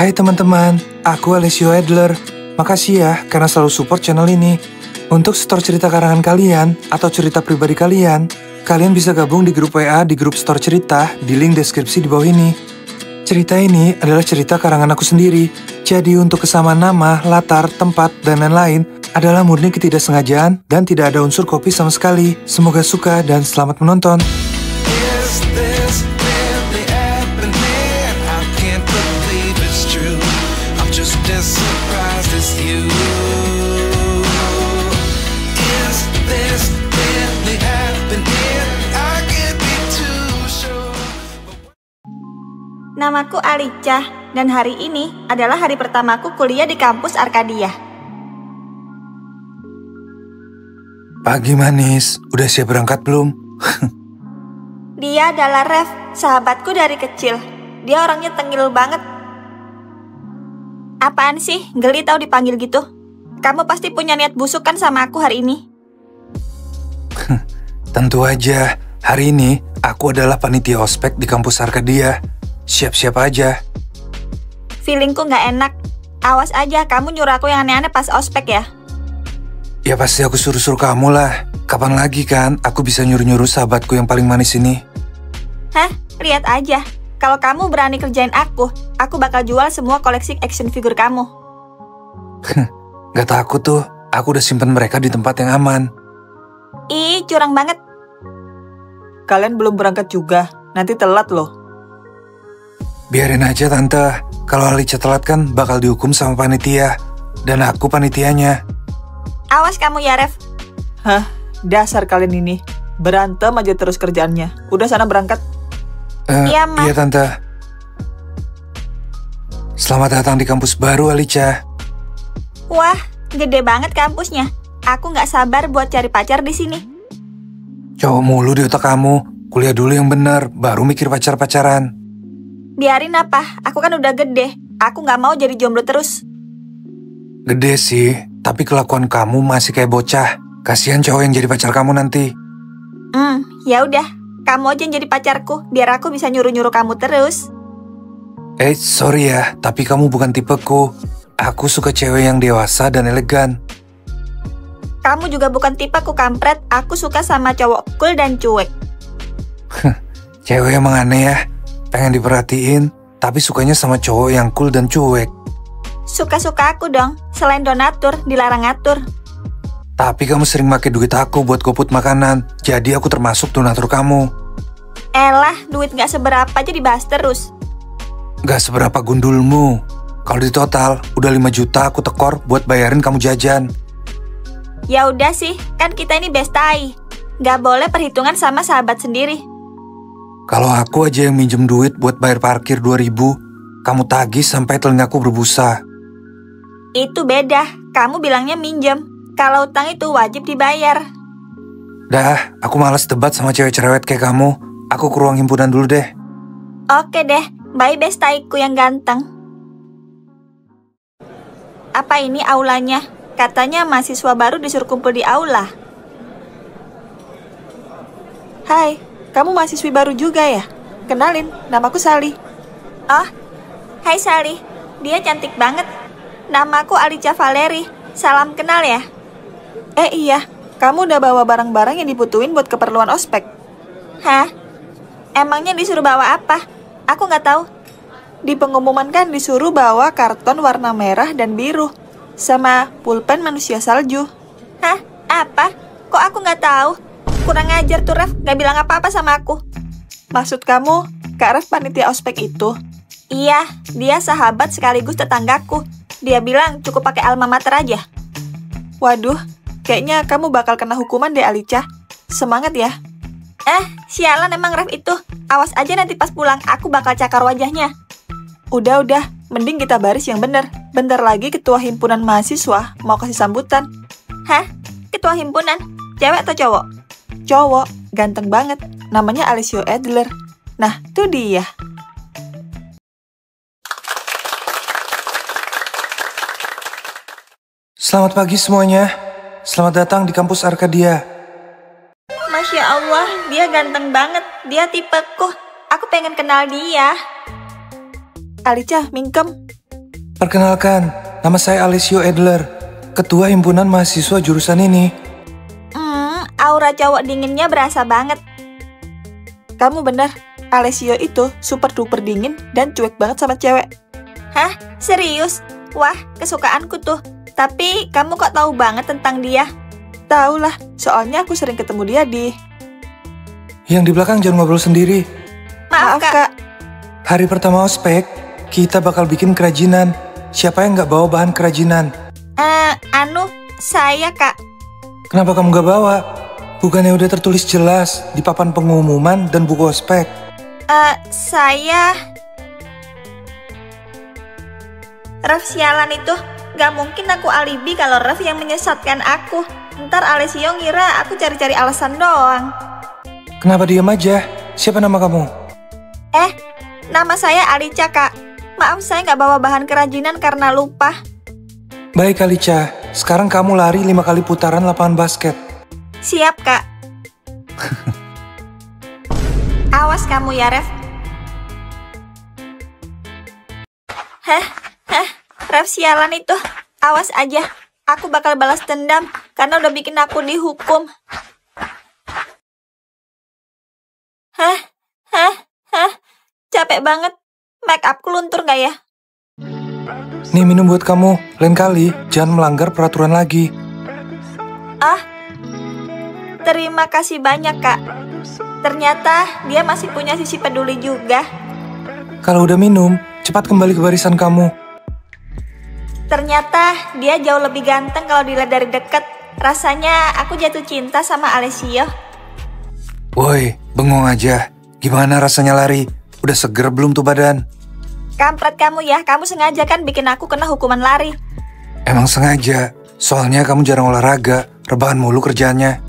Hai teman-teman, aku Alessio Adler. Makasih ya karena selalu support channel ini. Untuk store cerita karangan kalian atau cerita pribadi kalian, kalian bisa gabung di grup WA di grup store cerita di link deskripsi di bawah ini. Cerita ini adalah cerita karangan aku sendiri. Jadi untuk kesamaan nama, latar, tempat, dan lain-lain adalah murni ketidaksengajaan dan tidak ada unsur copy sama sekali. Semoga suka dan selamat menonton. Namaku Alica, dan hari ini adalah hari pertamaku kuliah di kampus Arkadia. Pagi manis, udah siap berangkat belum? Dia adalah Rev, sahabatku dari kecil. Dia orangnya tengil banget. Apaan sih, geli tau dipanggil gitu? Kamu pasti punya niat busuk kan sama aku hari ini? Tentu aja, hari ini aku adalah panitia ospek di kampus Arkadia. Siap-siap aja. Feelingku nggak enak. Awas aja, kamu nyuruh aku yang aneh-aneh pas ospek ya? Ya pasti aku suruh-suruh kamu lah. Kapan lagi kan aku bisa nyuruh-nyuruh sahabatku yang paling manis ini? Hah? Lihat aja. Kalau kamu berani kerjain aku bakal jual semua koleksi action figure kamu. Gak takut tuh, aku udah simpen mereka di tempat yang aman. Ih, curang banget. Kalian belum berangkat juga, nanti telat loh. Biarin aja tante, kalau Alica telat kan bakal dihukum sama panitia. Dan aku panitianya. Awas kamu ya, Rev. Hah? Dasar kalian ini. Berantem aja terus kerjaannya. Udah sana berangkat. Iya, Ma. Iya tante. Selamat datang di kampus baru, Alica. Wah, gede banget kampusnya. Aku nggak sabar buat cari pacar di sini. Cowok mulu di otak kamu. Kuliah dulu yang bener, baru mikir pacar-pacaran. Biarin apa, aku kan udah gede. Aku nggak mau jadi jomblo terus. Gede sih, tapi kelakuan kamu masih kayak bocah. Kasihan cowok yang jadi pacar kamu nanti. Ya udah, kamu aja yang jadi pacarku, biar aku bisa nyuruh-nyuruh kamu terus. Sorry ya, tapi kamu bukan tipeku. Aku suka cewek yang dewasa dan elegan. Kamu juga bukan tipeku, kampret. Aku suka sama cowok cool dan cuek. Cewek emang aneh ya. Pengen diperhatiin, tapi sukanya sama cowok yang cool dan cuek. Suka-suka aku dong, selain donatur, dilarang ngatur. Tapi kamu sering pakai duit aku buat goput makanan, jadi aku termasuk donatur kamu. Elah, duit gak seberapa aja dibahas terus. Gak seberapa gundulmu. Kalau di total, udah 5 juta aku tekor buat bayarin kamu jajan. Ya udah sih, kan kita ini bestai. Gak boleh perhitungan sama sahabat sendiri. Kalau aku aja yang minjem duit buat bayar parkir 2.000, kamu tagih sampai telingaku berbusa. Itu beda, kamu bilangnya minjem. Kalau utang itu wajib dibayar. Dah, aku malas debat sama cewek cerewet kayak kamu. Aku ke ruang himpunan dulu deh. Oke deh, bye bestaiku yang ganteng. Apa ini aulanya? Katanya mahasiswa baru disuruh kumpul di aula. Hai, kamu mahasiswi baru juga ya? Kenalin, namaku Sally. Oh, hai Sally. Dia cantik banget. Namaku Alica Valeri. Salam kenal ya. Iya, kamu udah bawa barang-barang yang dibutuhin buat keperluan ospek. Hah? Emangnya disuruh bawa apa? Aku nggak tahu. Di pengumuman kan disuruh bawa karton warna merah dan biru, sama pulpen manusia salju. Hah? Apa? Kok aku nggak tahu? Kurang ajar tuh Rev, nggak bilang apa-apa sama aku. Maksud kamu, Kak Rev panitia ospek itu? Iya, dia sahabat sekaligus tetanggaku. Dia bilang cukup pakai alma mater aja. Waduh, kayaknya kamu bakal kena hukuman deh Alica. Semangat ya. Sialan emang Rev itu. Awas aja nanti pas pulang aku bakal cakar wajahnya. Udah, mending kita baris yang bener. Bentar lagi ketua himpunan mahasiswa mau kasih sambutan. Hah? Ketua himpunan? Cewek atau cowok? Cowok, ganteng banget. Namanya Alessio Adler. Nah, tuh dia. Selamat pagi semuanya. Selamat datang di kampus Arkadia. Masya Allah, dia ganteng banget. Dia tipeku. Aku pengen kenal dia. Alica, mingkem. Perkenalkan, nama saya Alessio Adler, ketua himpunan mahasiswa jurusan ini. Aura cowok dinginnya berasa banget. Kamu benar, Alessio itu super duper dingin dan cuek banget sama cewek. Hah? Serius? Wah, kesukaanku tuh. Tapi kamu kok tahu banget tentang dia? Tahu lah, soalnya aku sering ketemu dia di... Yang di belakang jangan ngobrol sendiri. Maaf, Kak. Hari pertama ospek, kita bakal bikin kerajinan. Siapa yang nggak bawa bahan kerajinan? Saya, Kak. Kenapa kamu nggak bawa? Bukannya udah tertulis jelas di papan pengumuman dan buku ospek? Saya... Ref sialan itu. Gak mungkin aku alibi kalau Ref yang menyesatkan aku. Ntar Alessio ngira aku cari-cari alasan doang. Kenapa diam aja? Siapa nama kamu? Nama saya Alica, Kak. Maaf, saya nggak bawa bahan kerajinan karena lupa. Baik Alica, sekarang kamu lari 5 kali putaran lapangan basket. Siap, Kak. Awas kamu ya, Ref. Ref sialan itu. Awas aja. Aku bakal balas dendam karena udah bikin aku dihukum. Capek banget. Make upku luntur nggak ya? Nih minum buat kamu. Lain kali, jangan melanggar peraturan lagi. Terima kasih banyak, Kak. Ternyata dia masih punya sisi peduli juga. Kalau udah minum, cepat kembali ke barisan kamu. Ternyata dia jauh lebih ganteng kalau dilihat dari dekat. Rasanya aku jatuh cinta sama Alessio. Woi, bengong aja. Gimana rasanya lari? Udah seger belum tuh badan? Kampret kamu ya, kamu sengaja kan bikin aku kena hukuman lari. Emang sengaja, soalnya kamu jarang olahraga, rebahan mulu kerjaannya.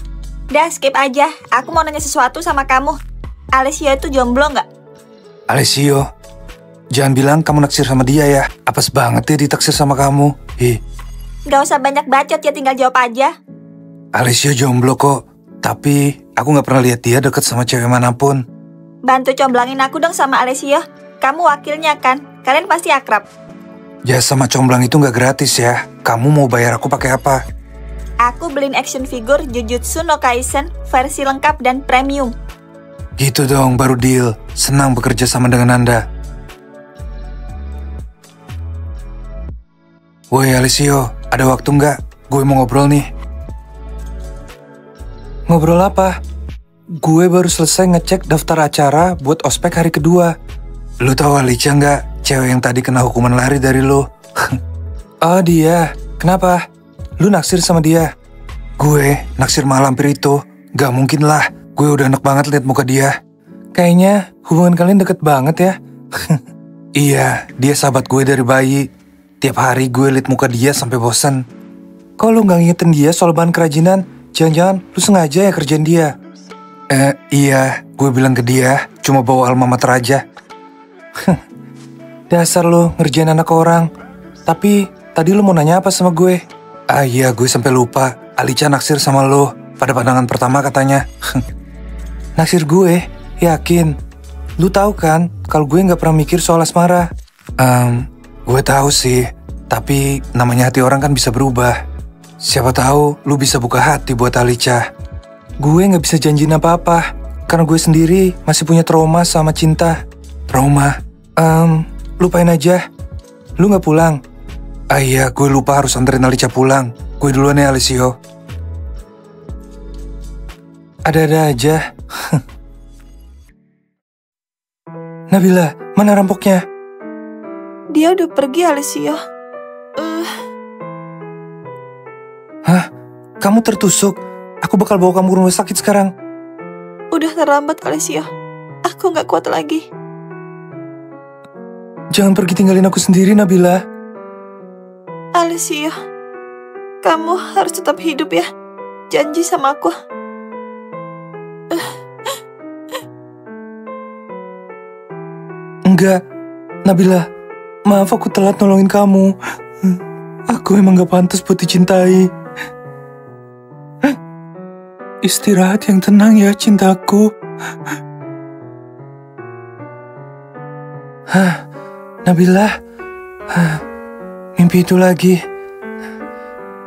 Dah, skip aja. Aku mau nanya sesuatu sama kamu. Alessio itu jomblo nggak? Alessio, jangan bilang kamu naksir sama dia ya. Apes banget ya ditaksir sama kamu. Gak usah banyak bacot ya, tinggal jawab aja. Alessio jomblo kok, tapi aku gak pernah lihat dia deket sama cewek manapun. Bantu comblangin aku dong sama Alessio. Kamu wakilnya kan? Kalian pasti akrab. Jasa sama comblang itu gak gratis ya. Kamu mau bayar aku pakai apa? Aku beliin action figure Jujutsu no Kaisen versi lengkap dan premium. Gitu dong, baru deal. Senang bekerja sama dengan Anda. Woi Alessio, ada waktu nggak? Gue mau ngobrol nih. Ngobrol apa? Gue baru selesai ngecek daftar acara buat ospek hari kedua. Lu tahu Alica nggak? Cewek yang tadi kena hukuman lari dari lu. Oh dia, kenapa? Lu naksir sama dia? Gue naksir sama lampir itu? Gak mungkin lah, gue udah enak banget liat muka dia. Kayaknya hubungan kalian deket banget ya. Iya, dia sahabat gue dari bayi. Tiap hari gue liat muka dia sampai bosan. Kok lu gak ngingetin dia soal bahan kerajinan? Jangan-jangan lu sengaja ya kerjain dia? Iya, gue bilang ke dia, cuma bawa alma mater aja. Dasar lu ngerjain anak orang. Tapi tadi lu mau nanya apa sama gue? Iya, gue sampai lupa. Alica naksir sama lu pada pandangan pertama katanya. Naksir gue? Yakin? Lu tahu kan kalau gue nggak pernah mikir soal asmara. Gue tahu sih. Tapi namanya hati orang kan bisa berubah. Siapa tahu lu bisa buka hati buat Alica. Gue nggak bisa janjiin apa-apa karena gue sendiri masih punya trauma sama cinta. Trauma? Lupain aja. Lu nggak pulang? Iya, gue lupa harus anterin Alica pulang. Gue duluan ya, Alessio. Ada-ada aja. Nabila, mana rampoknya? Dia udah pergi, Alessio. Hah? Kamu tertusuk? Aku bakal bawa kamu ke rumah sakit sekarang. Udah terlambat, Alessio. Aku gak kuat lagi. Jangan pergi tinggalin aku sendiri, Nabila. Alessio, kamu harus tetap hidup ya. Janji sama aku. Enggak, Nabila. Maaf aku telat nolongin kamu. Aku emang gak pantas buat dicintai. Istirahat yang tenang ya, cintaku. Nabila. Mimpi itu lagi.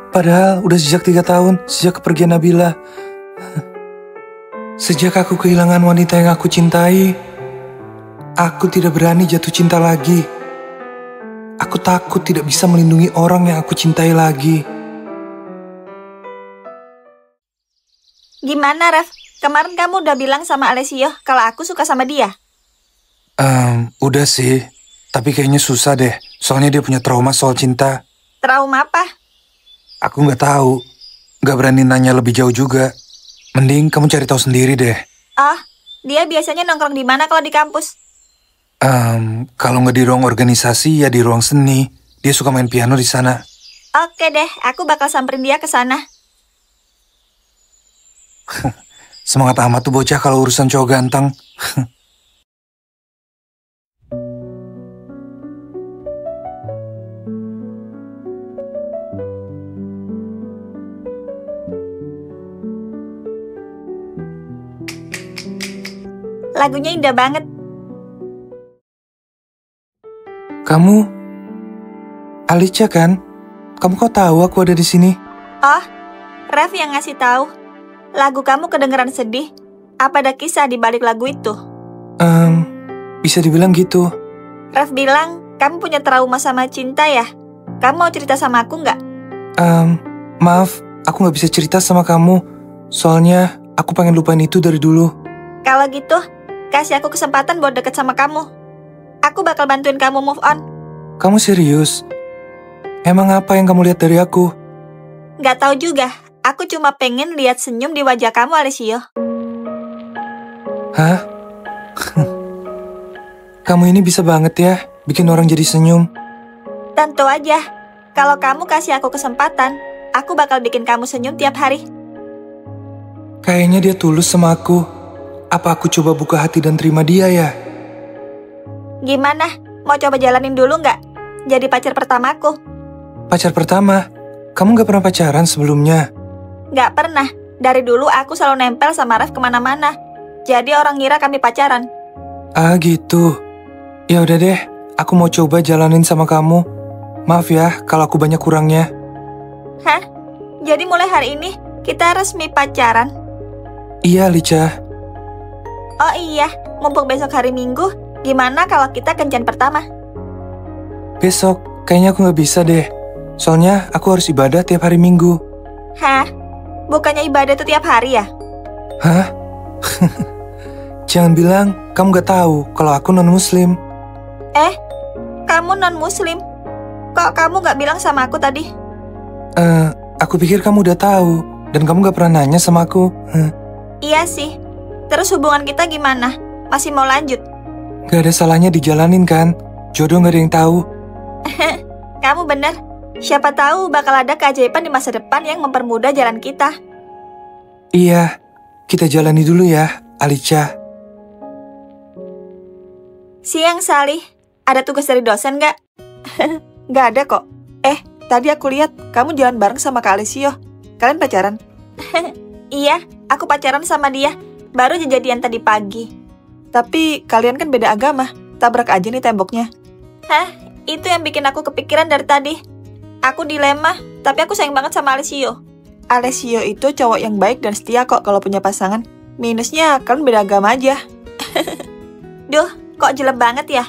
Padahal udah sejak 3 tahun, sejak kepergian Nabila. Sejak aku kehilangan wanita yang aku cintai, aku tidak berani jatuh cinta lagi. Aku takut tidak bisa melindungi orang yang aku cintai lagi. Gimana, Ref? Kemarin kamu udah bilang sama Alessio kalau aku suka sama dia. Udah sih. Tapi kayaknya susah deh. Soalnya dia punya trauma soal cinta. Trauma apa? Aku nggak tahu. Nggak berani nanya lebih jauh juga. Mending kamu cari tahu sendiri deh. Oh, dia biasanya nongkrong di mana kalau di kampus? Kalau nggak di ruang organisasi, ya di ruang seni. Dia suka main piano di sana. Oke deh, aku bakal samperin dia ke sana. Semangat amat tuh bocah kalau urusan cowok ganteng. Lagunya indah banget. Kamu, Alicia kan? Kamu kok tahu aku ada di sini? Oh, Ref yang ngasih tahu. Lagu kamu kedengeran sedih. Apa ada kisah di balik lagu itu? Bisa dibilang gitu. Ref bilang, kamu punya trauma sama cinta ya? Kamu mau cerita sama aku nggak? Maaf, aku nggak bisa cerita sama kamu. Soalnya aku pengen lupain itu dari dulu. Kalau gitu, kasih aku kesempatan buat deket sama kamu. Aku bakal bantuin kamu move on. Kamu serius? Emang apa yang kamu lihat dari aku? Nggak tahu juga. Aku cuma pengen lihat senyum di wajah kamu, Alessio. Hah? Kamu ini bisa banget ya, bikin orang jadi senyum. Tentu aja. Kalau kamu kasih aku kesempatan, aku bakal bikin kamu senyum tiap hari. Kayaknya dia tulus sama aku. Apa aku coba buka hati dan terima dia ya? Gimana? Mau coba jalanin dulu nggak? Jadi pacar pertamaku. Pacar pertama? Kamu gak pernah pacaran sebelumnya? Nggak pernah. Dari dulu aku selalu nempel sama Ref kemana-mana. Jadi orang ngira kami pacaran. Ah gitu. Ya udah deh, aku mau coba jalanin sama kamu. Maaf ya kalau aku banyak kurangnya. Hah? Jadi mulai hari ini kita resmi pacaran? Iya, Lica. Oh iya, mumpung besok hari Minggu, gimana kalau kita kencan pertama? Besok, kayaknya aku gak bisa deh. Soalnya aku harus ibadah tiap hari Minggu. Hah? Bukannya ibadah itu tiap hari ya? Hah? Jangan bilang kamu gak tahu kalau aku non-muslim. Kamu non-muslim? Kok kamu gak bilang sama aku tadi? Aku pikir kamu udah tahu. Dan kamu gak pernah nanya sama aku. Iya sih. Terus hubungan kita gimana? Masih mau lanjut? Gak ada salahnya dijalanin kan? Jodoh gak ada yang tahu. Kamu bener. Siapa tahu bakal ada keajaiban di masa depan yang mempermudah jalan kita. Iya, kita jalani dulu ya, Alicia. Siang, Salih. Ada tugas dari dosen nggak? Nggak ada kok. Tadi aku lihat kamu jalan bareng sama Kak Alessio. Kalian pacaran? Iya, aku pacaran sama dia. Baru jadian tadi pagi. Tapi kalian kan beda agama. Tabrak aja nih temboknya. Hah? Itu yang bikin aku kepikiran dari tadi. Aku dilema, tapi aku sayang banget sama Alessio. Alessio itu cowok yang baik dan setia kok kalau punya pasangan. Minusnya kalian beda agama aja. Duh, kok jelek banget ya?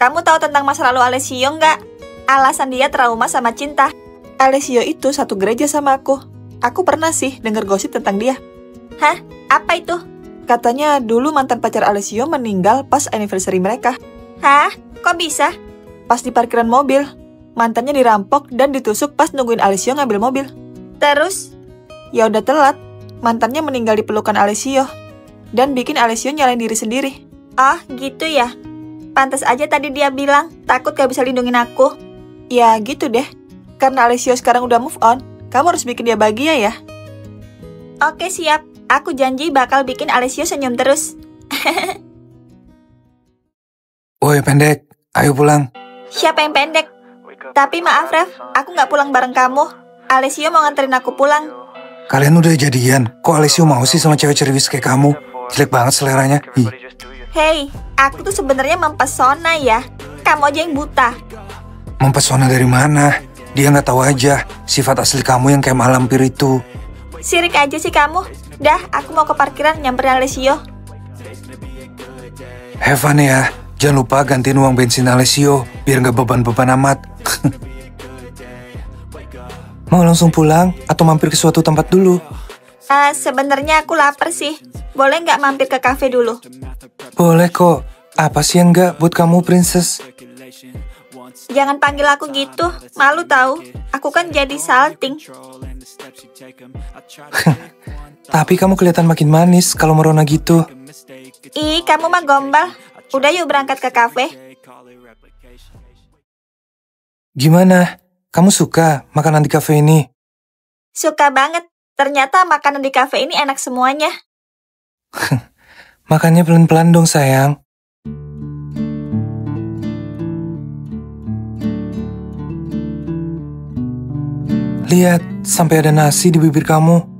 Kamu tahu tentang masa lalu Alessio nggak? Alasan dia trauma sama cinta. Alessio itu satu gereja sama aku. Aku pernah sih dengar gosip tentang dia. Hah? Apa itu? Katanya dulu mantan pacar Alessio meninggal pas anniversary mereka. Hah? Kok bisa? Pas di parkiran mobil. Mantannya dirampok dan ditusuk pas nungguin Alessio ngambil mobil. Terus? Ya udah telat. Mantannya meninggal di pelukan Alessio. Dan bikin Alessio nyalain diri sendiri. Oh, gitu ya? Pantas aja tadi dia bilang takut gak bisa lindungin aku. Ya gitu deh. Karena Alessio sekarang udah move on, kamu harus bikin dia bahagia ya. Oke, siap. Aku janji bakal bikin Alessio senyum terus. Woi pendek, ayo pulang. Siapa yang pendek? Tapi maaf Ref, aku gak pulang bareng kamu. Alessio mau nganterin aku pulang. Kalian udah jadian, kok Alessio mau sih sama cewek cerewis kayak kamu? Jelek banget seleranya. Hey, aku tuh sebenarnya mempesona ya. Kamu aja yang buta. Mempesona dari mana? Dia nggak tahu aja sifat asli kamu yang kayak malampir itu. Sirik aja sih kamu. Dah, aku mau ke parkiran nyamperin Alessio. Have fun ya. Jangan lupa gantiin uang bensin Alessio, biar nggak beban-beban amat. Mau langsung pulang atau mampir ke suatu tempat dulu? Sebenarnya aku lapar sih. Boleh nggak mampir ke kafe dulu? Boleh kok. Apa sih yang nggak buat kamu, Princess? Jangan panggil aku gitu. Malu tahu. Aku kan jadi salting. Tapi kamu kelihatan makin manis kalau merona gitu. Ih, kamu mah gombal. Udah yuk berangkat ke kafe. Gimana? Kamu suka makanan di kafe ini? Suka banget. Ternyata makanan di kafe ini enak semuanya. Makannya pelan-pelan dong, sayang. Lihat, sampai ada nasi di bibir kamu.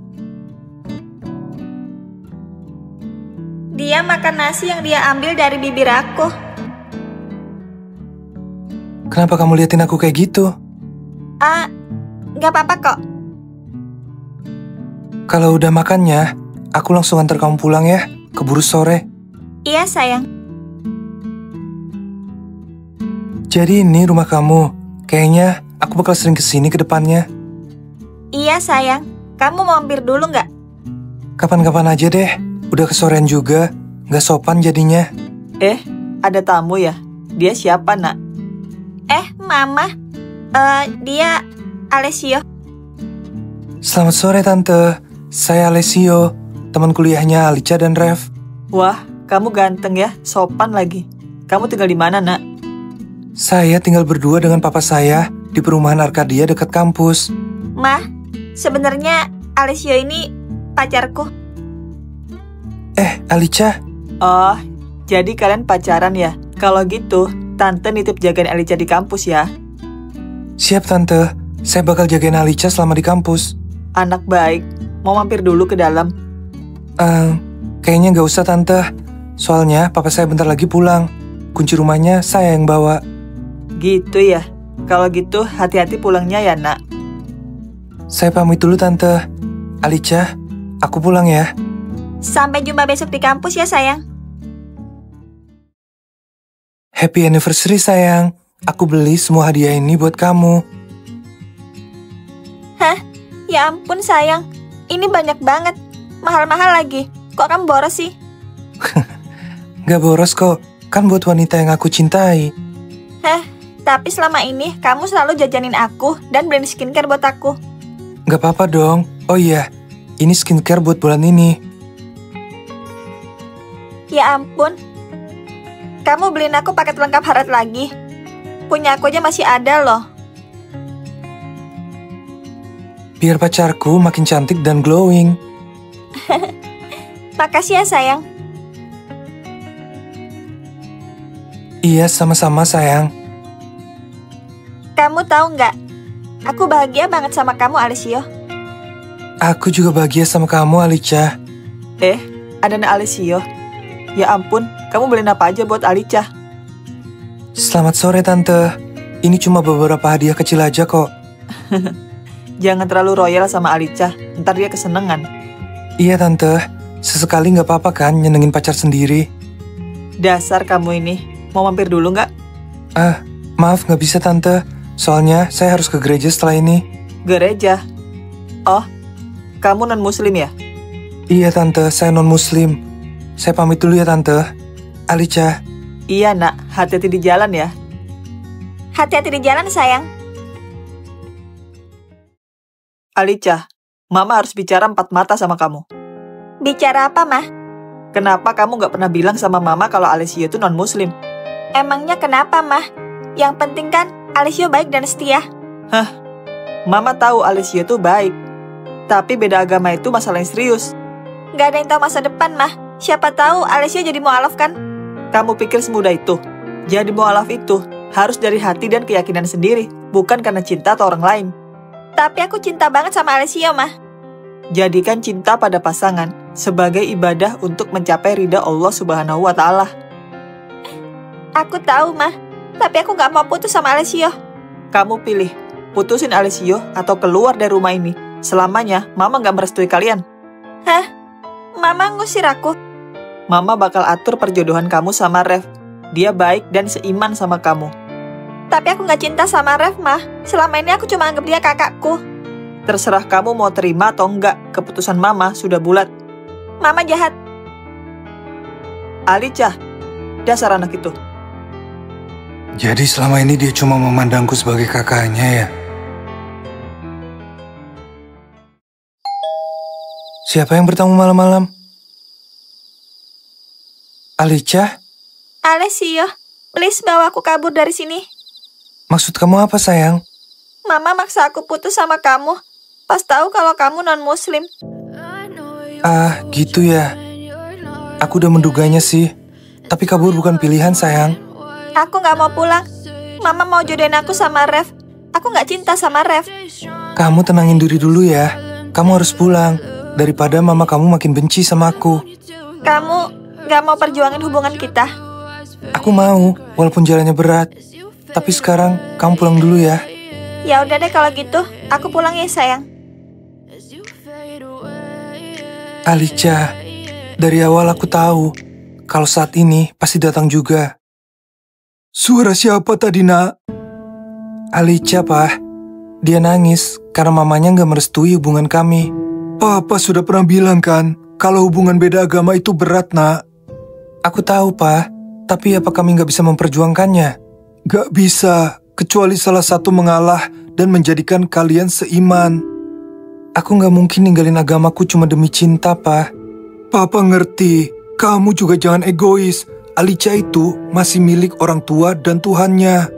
Dia makan nasi yang dia ambil dari bibir aku. Kenapa kamu liatin aku kayak gitu? Nggak apa-apa kok. Kalau udah makannya, aku langsung antar kamu pulang ya. Keburu sore. Iya, sayang. Jadi ini rumah kamu. Kayaknya aku bakal sering kesini ke depannya. Iya, sayang. Kamu mau mampir dulu nggak? Kapan-kapan aja deh. Udah kesorean juga. Nggak sopan jadinya. Ada tamu ya? Dia siapa, Nak? Mama. Dia Alessio. Selamat sore, Tante. Saya Alessio, teman kuliahnya Alica dan Rev. Wah, kamu ganteng ya, sopan lagi. Kamu tinggal di mana, Nak? Saya tinggal berdua dengan papa saya di perumahan Arkadia dekat kampus. Ma, sebenarnya Alessio ini pacarku. Alica, Oh, jadi kalian pacaran ya? Kalau gitu, Tante nitip jagain Alica di kampus ya. siap Tante. Saya bakal jagain Alica selama di kampus. Anak baik, mau mampir dulu ke dalam. Kayaknya nggak usah Tante. Soalnya papa saya bentar lagi pulang. Kunci rumahnya saya yang bawa. Gitu ya? Kalau gitu, hati-hati pulangnya ya, Nak. Saya pamit dulu Tante. Alica, aku pulang ya. Sampai jumpa besok di kampus ya, sayang. Happy anniversary sayang. Aku beli semua hadiah ini buat kamu. Hah? Ya ampun, sayang. Ini banyak banget. Mahal-mahal lagi. Kok kamu boros sih? Gak boros kok. Kan buat wanita yang aku cintai. Tapi selama ini kamu selalu jajanin aku dan beliin skincare buat aku. Gak apa-apa dong. Oh iya, ini skincare buat bulan ini. Ya ampun. Kamu beliin aku paket lengkap Harad lagi. Punya aku aja masih ada loh. Biar pacarku makin cantik dan glowing. Makasih ya, sayang. Iya, sama-sama sayang. Kamu tahu nggak? Aku bahagia banget sama kamu, Alessio. Aku juga bahagia sama kamu, Alica. Ada Nak Alessio. Ya ampun, kamu beliin apa aja buat Alica? Selamat sore, Tante. Ini cuma beberapa hadiah kecil aja kok. Jangan terlalu royal sama Alica, ntar dia kesenengan. Iya, Tante. Sesekali nggak apa-apa kan nyenengin pacar sendiri. Dasar kamu ini, mau mampir dulu nggak? Maaf nggak bisa, Tante. Soalnya saya harus ke gereja setelah ini. Gereja? Oh, kamu non-muslim ya? Iya, Tante. Saya non-muslim. Saya pamit dulu ya, Tante. Alica. Iya, Nak. Hati-hati di jalan ya. Hati-hati di jalan, sayang. Alica, Mama harus bicara 4 mata sama kamu. Bicara apa, Mah? Kenapa kamu nggak pernah bilang sama Mama kalau Alessio itu non-muslim? Emangnya kenapa, Mah? Yang penting kan Alessio baik dan setia. Mama tahu Alessio itu baik. Tapi beda agama itu masalah yang serius. Gak ada yang tahu masa depan, Mah. Siapa tahu Alessio jadi mualaf kan? Kamu pikir semudah itu? Jadi mualaf itu harus dari hati dan keyakinan sendiri, bukan karena cinta atau orang lain. Tapi aku cinta banget sama Alessio, Mah. Jadikan cinta pada pasangan sebagai ibadah untuk mencapai ridha Allah Subhanahu wa Ta'ala. Aku tahu, Mah. Tapi aku gak mau putus sama Alessio. Kamu pilih, putusin Alessio atau keluar dari rumah ini. Selamanya, Mama nggak merestui kalian. Hah? Mama ngusir aku? Mama bakal atur perjodohan kamu sama Rev. Dia baik dan seiman sama kamu. Tapi aku nggak cinta sama Rev, Ma. Selama ini aku cuma anggap dia kakakku. Terserah kamu mau terima atau enggak, keputusan Mama sudah bulat. Mama jahat. Alicia, dasar anak itu. Jadi selama ini dia cuma memandangku sebagai kakaknya ya? Siapa yang bertamu malam-malam? Alicia? Alessio, please bawa aku kabur dari sini. Maksud kamu apa, sayang? Mama maksa aku putus sama kamu. Pas tahu kalau kamu non-muslim. Ah, gitu ya. Aku udah menduganya sih. Tapi kabur bukan pilihan, sayang. Aku nggak mau pulang. Mama mau jodohin aku sama Rev. Aku nggak cinta sama Rev. Kamu tenangin diri dulu ya. Kamu harus pulang. Daripada mama kamu makin benci sama aku. Kamu nggak mau perjuangin hubungan kita? Aku mau, walaupun jalannya berat. Tapi sekarang, kamu pulang dulu ya. Ya udah deh kalau gitu. Aku pulang ya, sayang. Alicia, dari awal aku tahu kalau saat ini pasti datang juga. Suara siapa tadi, nak? Alicia, Pak. Dia nangis karena mamanya nggak merestui hubungan kami. Papa sudah pernah bilang kan, kalau hubungan beda agama itu berat, nak. Aku tahu, Pak. Tapi apa kami nggak bisa memperjuangkannya? Nggak bisa, kecuali salah satu mengalah dan menjadikan kalian seiman. Aku nggak mungkin ninggalin agamaku cuma demi cinta, Pak. Papa ngerti, kamu juga jangan egois. Alicia itu masih milik orang tua dan Tuhannya.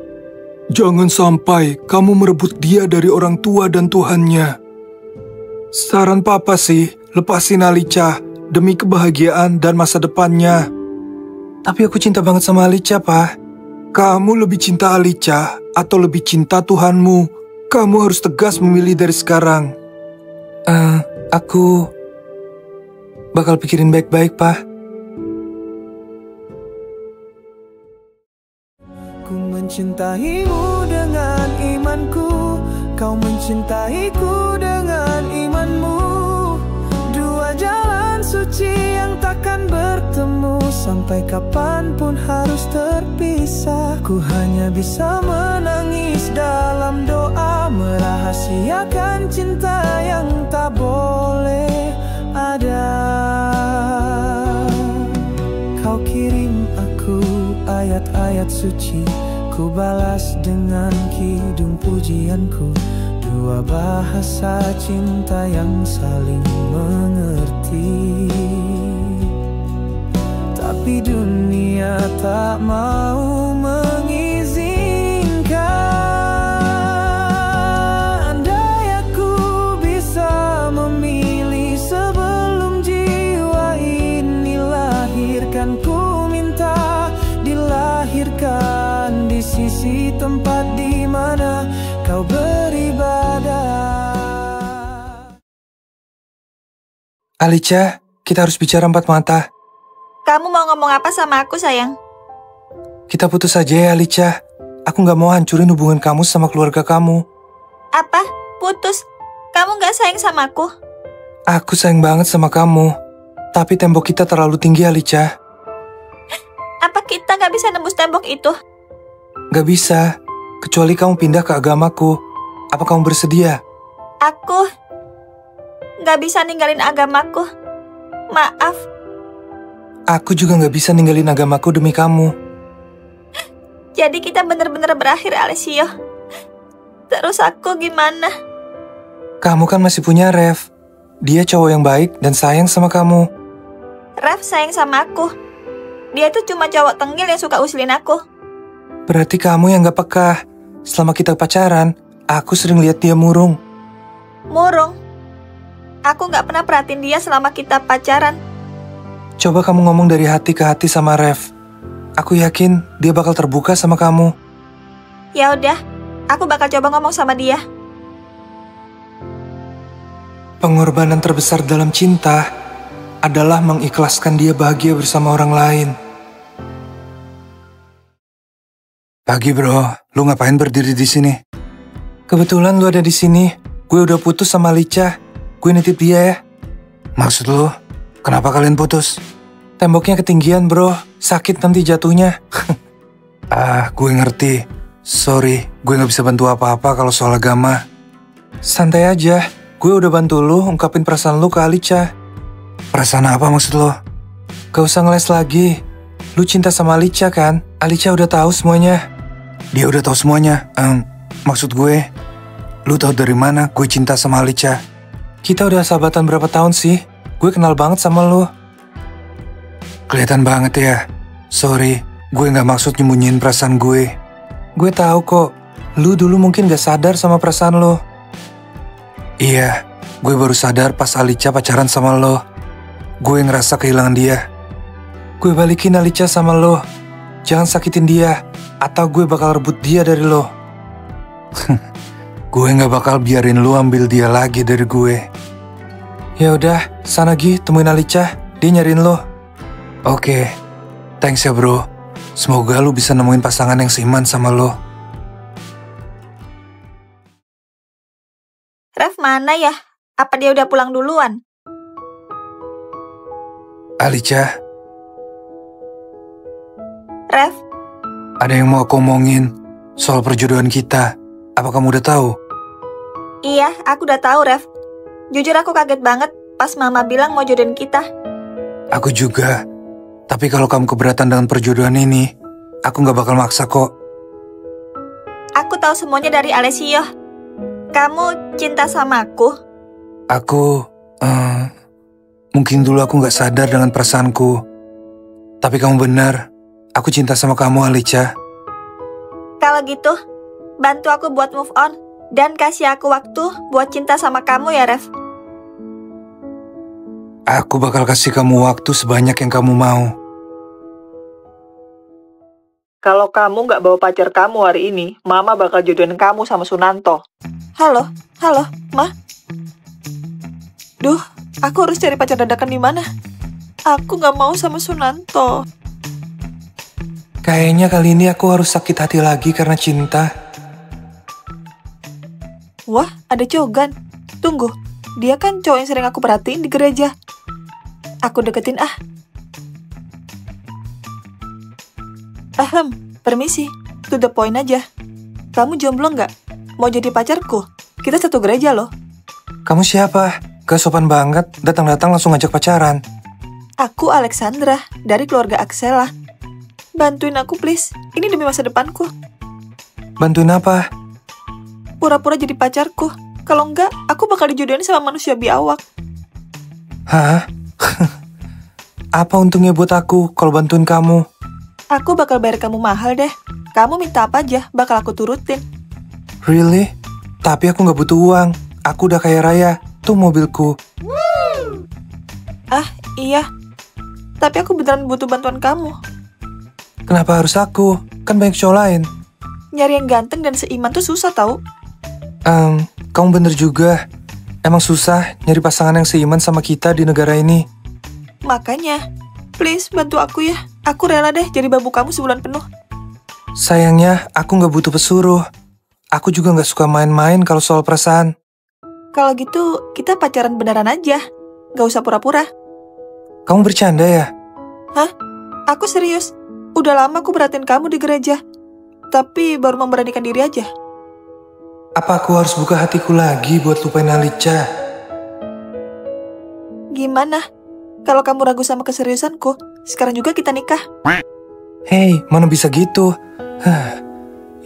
Jangan sampai kamu merebut dia dari orang tua dan Tuhannya. Saran Papa sih, lepasin Alicia demi kebahagiaan dan masa depannya. Tapi aku cinta banget sama Alicia, Pak. Kamu lebih cinta Alicia atau lebih cinta Tuhanmu? Kamu harus tegas memilih dari sekarang. Aku bakal pikirin baik-baik, Pak. Ku mencintaimu dengan imanku, kau mencintaiku dengan imanmu. Dua jalan suci yang takkan bertemu, sampai kapanpun harus terpisah. Ku hanya bisa menangis dalam doa, merahasiakan cinta yang tak boleh ada. Kau kirim aku ayat-ayat suci, ku balas dengan kidung pujianku. Dua bahasa cinta yang saling mengerti, tapi dunia tak mau mengizinkan. Andai aku bisa memilih sebelum jiwa ini lahirkan, ku minta dilahirkan di sisi tempat di mana kau beribadah. Alicia, kita harus bicara empat mata. Kamu mau ngomong apa sama aku, sayang? Kita putus saja ya, Alicia. Aku nggak mau hancurin hubungan kamu sama keluarga kamu. Apa? Putus? Kamu nggak sayang sama aku? Aku sayang banget sama kamu. Tapi tembok kita terlalu tinggi, Alicia. Apa kita nggak bisa nembus tembok itu? Nggak bisa, kecuali kamu pindah ke agamaku. Apa kamu bersedia? Aku nggak bisa ninggalin agamaku. Maaf. Aku juga nggak bisa ninggalin agamaku demi kamu. Jadi kita bener-bener berakhir, Alessio. Terus aku gimana? Kamu kan masih punya Rev. Dia cowok yang baik dan sayang sama kamu. Rev sayang sama aku. Dia tuh cuma cowok tengil yang suka usilin aku. Berarti kamu yang nggak peka. Selama kita pacaran, aku sering lihat dia murung. Murung? Aku nggak pernah perhatiin dia selama kita pacaran. Coba kamu ngomong dari hati ke hati sama Rev. Aku yakin dia bakal terbuka sama kamu. Ya udah, aku bakal coba ngomong sama dia. Pengorbanan terbesar dalam cinta adalah mengikhlaskan dia bahagia bersama orang lain. Pagi bro, lu ngapain berdiri di sini? Kebetulan lu ada di sini. Gue udah putus sama Alicia. Gue nitip dia ya. Maksud lu, kenapa kalian putus? Temboknya ketinggian bro, sakit nanti jatuhnya. Gue ngerti. Sorry, gue gak bisa bantu apa-apa kalau soal agama. Santai aja, gue udah bantu lu ungkapin perasaan lu ke Alicia. Perasaan apa maksud lo? Gak usah ngeles lagi. Lu cinta sama Alicia kan? Alicia udah tahu semuanya. Dia udah tahu semuanya. Maksud gue, lu tahu dari mana gue cinta sama Alicia? Kita udah sahabatan berapa tahun sih? Gue kenal banget sama lu. Kelihatan banget ya. Sorry, gue gak maksud nyembunyiin perasaan gue. Gue tahu kok, lu dulu mungkin gak sadar sama perasaan lo. Iya, gue baru sadar pas Alicia pacaran sama lo. Gue ngerasa kehilangan dia. Gue balikin Alicia sama lo. Jangan sakitin dia, atau gue bakal rebut dia dari lo. Gue gak bakal biarin lo ambil dia lagi dari gue. Ya udah, sana Gi, temuin Alicia. Dia nyariin lo. Oke, thanks ya bro. Semoga lu bisa nemuin pasangan yang seiman sama lo. Ref mana ya? Apa dia udah pulang duluan? Alicia, Ref, ada yang mau aku omongin soal perjodohan kita. Apa kamu udah tahu? iya aku udah tahu Ref. Jujur aku kaget banget pas mama bilang mau jodohin kita. Aku juga. Tapi kalau kamu keberatan dengan perjodohan ini, aku gak bakal maksa kok. Aku tahu semuanya dari Alessio. Kamu cinta sama aku? Aku, mungkin dulu aku gak sadar dengan perasaanku. Tapi kamu benar, aku cinta sama kamu Alicia. Kalau gitu, bantu aku buat move on dan kasih aku waktu buat cinta sama kamu ya Ref. Aku bakal kasih kamu waktu sebanyak yang kamu mau. Kalau kamu nggak bawa pacar kamu hari ini, Mama bakal jodohin kamu sama Sunanto. Halo, Ma? Duh, aku harus cari pacar dadakan di mana? Aku nggak mau sama Sunanto. Kayaknya kali ini aku harus sakit hati lagi karena cinta. Wah, ada Cogan. Tunggu, dia kan cowok yang sering aku perhatiin di gereja. Aku deketin ah. Permisi. To the point aja. Kamu jomblo nggak? Mau jadi pacarku? Kita satu gereja loh. Kamu siapa? Gak sopan banget, datang-datang langsung ngajak pacaran. Aku Alexandra, dari keluarga Axela. Bantuin aku please, ini demi masa depanku. Bantuin apa? Pura-pura jadi pacarku. Kalau enggak, aku bakal dijodohin sama manusia biawak. Hah? Apa untungnya buat aku kalau bantuin kamu? Aku bakal bayar kamu mahal deh. Kamu minta apa aja, bakal aku turutin. Really? Tapi aku gak butuh uang. Aku udah kaya raya. Tuh mobilku. Iya. Tapi aku beneran butuh bantuan kamu. Kenapa harus aku? Kan banyak cowok lain. Nyari yang ganteng dan seiman tuh susah tau. Kamu bener juga. Emang susah nyari pasangan yang seiman sama kita di negara ini. Makanya, please bantu aku ya. Aku rela deh jadi babu kamu sebulan penuh. Sayangnya, aku gak butuh pesuruh. Aku juga gak suka main-main kalau soal perasaan. Kalau gitu, kita pacaran beneran aja. Gak usah pura-pura. Kamu bercanda ya? Hah? Aku serius. Udah lama aku perhatiin kamu di gereja. Tapi baru memberanikan diri aja. Apa aku harus buka hatiku lagi buat lupain Alicia? Gimana? Kalau kamu ragu sama keseriusanku, sekarang juga kita nikah. Hei, mana bisa gitu?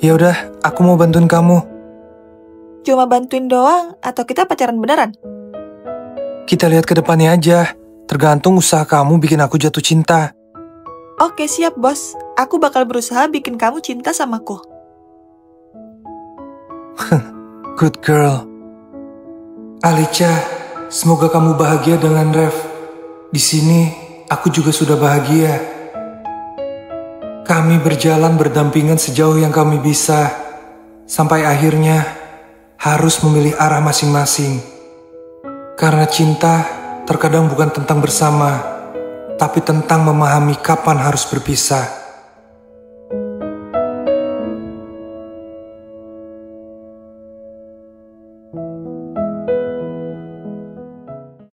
Ya udah, aku mau bantuin kamu. Cuma bantuin doang atau kita pacaran beneran? Kita lihat ke depannya aja. Tergantung usaha kamu bikin aku jatuh cinta. Oke, siap bos. Aku bakal berusaha bikin kamu cinta samaku. Good girl. Alicia, semoga kamu bahagia dengan Rev. Di sini, aku juga sudah bahagia. Kami berjalan berdampingan sejauh yang kami bisa. Sampai akhirnya, harus memilih arah masing-masing. Karena cinta, terkadang bukan tentang bersama, tapi tentang memahami kapan harus berpisah.